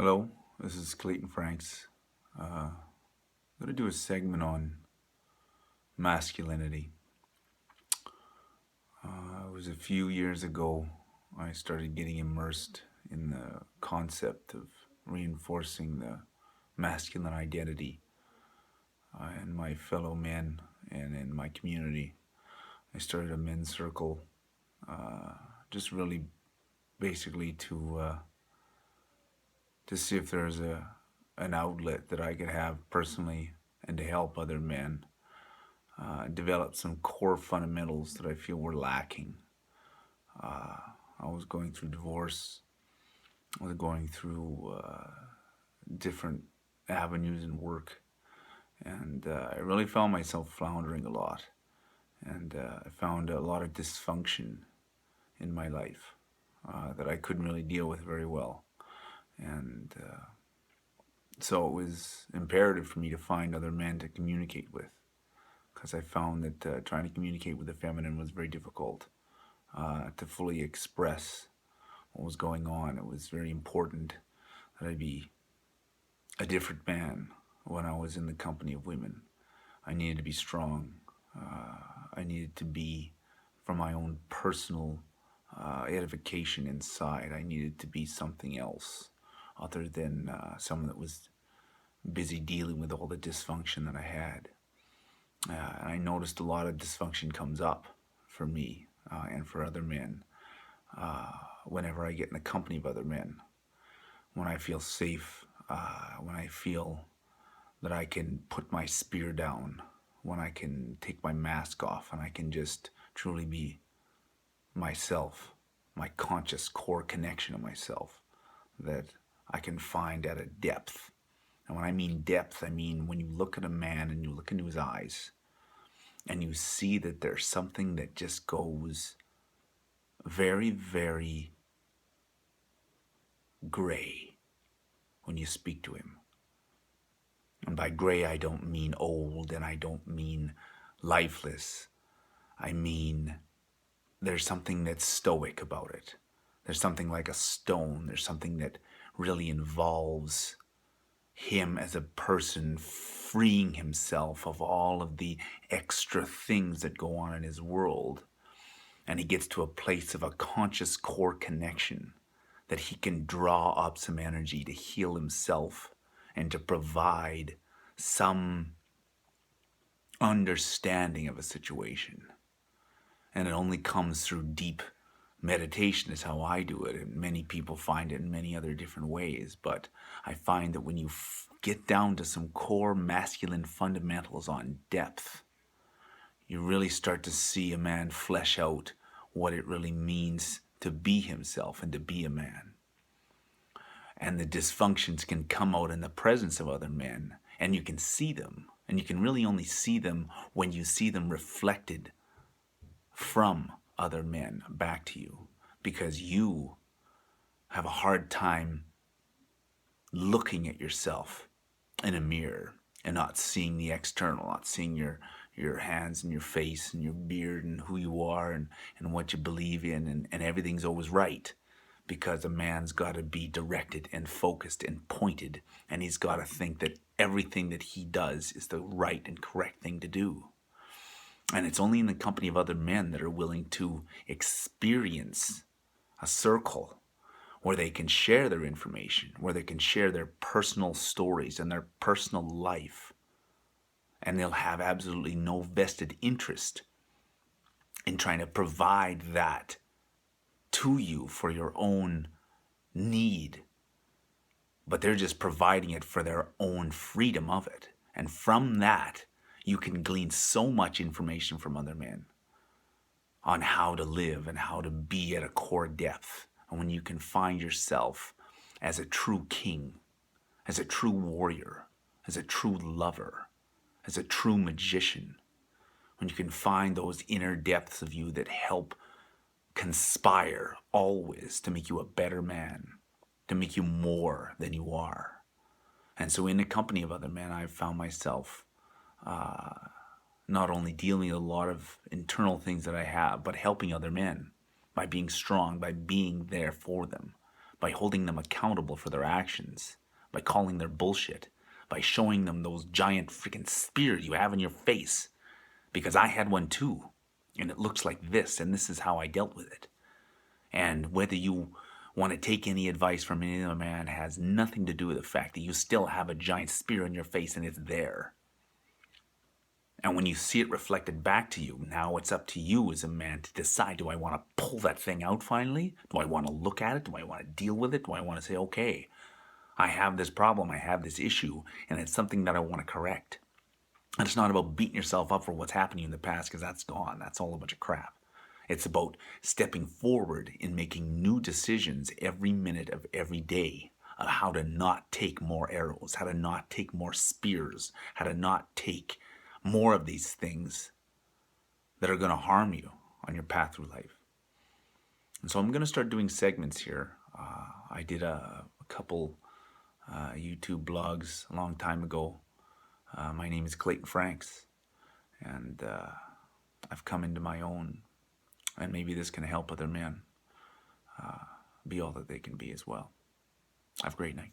Hello, this is Clayton Franks. I'm going to do a segment on masculinity. It was a few years ago I started getting immersed in the concept of reinforcing the masculine identity in my fellow men and in my community. I started a men's circle just really basically to see if there's an outlet that I could have personally and to help other men develop some core fundamentals that I feel were lacking. I was going through divorce. I was going through different avenues in work, and I really found myself floundering a lot. And I found a lot of dysfunction in my life that I couldn't really deal with very well. And so it was imperative for me to find other men to communicate with, because I found that trying to communicate with the feminine was very difficult to fully express what was going on. It was very important that I be a different man when I was in the company of women. I needed to be strong. I needed to be, for my own personal edification inside, I needed to be something else other than someone that was busy dealing with all the dysfunction that I had. And I noticed a lot of dysfunction comes up for me and for other men whenever I get in the company of other men. When I feel safe, when I feel that I can put my spear down, when I can take my mask off and I can just truly be myself, my conscious core connection of myself that I can find at a depth. And when I mean depth, I mean when you look at a man and you look into his eyes and you see that there's something that just goes very, very gray when you speak to him. And by gray, I don't mean old and I don't mean lifeless. I mean there's something that's stoic about it. There's something like a stone. There's something that really involves him as a person freeing himself of all of the extra things that go on in his world. And he gets to a place of a conscious core connection that he can draw up some energy to heal himself and to provide some understanding of a situation. And it only comes through deep meditation is how I do it. And many people find it in many other different ways. But I find that when you get down to some core masculine fundamentals on depth, you really start to see a man flesh out what it really means to be himself and to be a man. And the dysfunctions can come out in the presence of other men, and you can see them. And you can really only see them when you see them reflected from other men back to you, because you have a hard time looking at yourself in a mirror and not seeing the external, not seeing your hands and your face and your beard and who you are and what you believe in, and everything's always right, because a man's got to be directed and focused and pointed, and he's got to think that everything that he does is the right and correct thing to do. And it's only in the company of other men that are willing to experience a circle where they can share their information, where they can share their personal stories and their personal life. And they'll have absolutely no vested interest in trying to provide that to you for your own need. But they're just providing it for their own freedom of it. And from that, you can glean so much information from other men on how to live and how to be at a core depth. And when you can find yourself as a true king, as a true warrior, as a true lover, as a true magician, when you can find those inner depths of you that help conspire always to make you a better man, to make you more than you are. And so in the company of other men, I've found myself not only dealing with a lot of internal things that I have, but helping other men by being strong, by being there for them, by holding them accountable for their actions, by calling their bullshit, by showing them those giant freaking spears you have in your face. Because I had one too, and it looks like this, and this is how I dealt with it. And whether you want to take any advice from any other man has nothing to do with the fact that you still have a giant spear in your face and it's there. And when you see it reflected back to you, now it's up to you as a man to decide, do I want to pull that thing out finally? Do I want to look at it? Do I want to deal with it? Do I want to say, okay, I have this problem, I have this issue, and it's something that I want to correct. And it's not about beating yourself up for what's happened to you in the past, because that's gone. That's all a bunch of crap. It's about stepping forward in making new decisions every minute of every day of how to not take more arrows, how to not take more spears, how to not take more of these things that are going to harm you on your path through life. And so I'm going to start doing segments here. I did a couple YouTube blogs a long time ago. My name is Clayton Franks, and I've come into my own, and maybe this can help other men be all that they can be as well. Have a great night.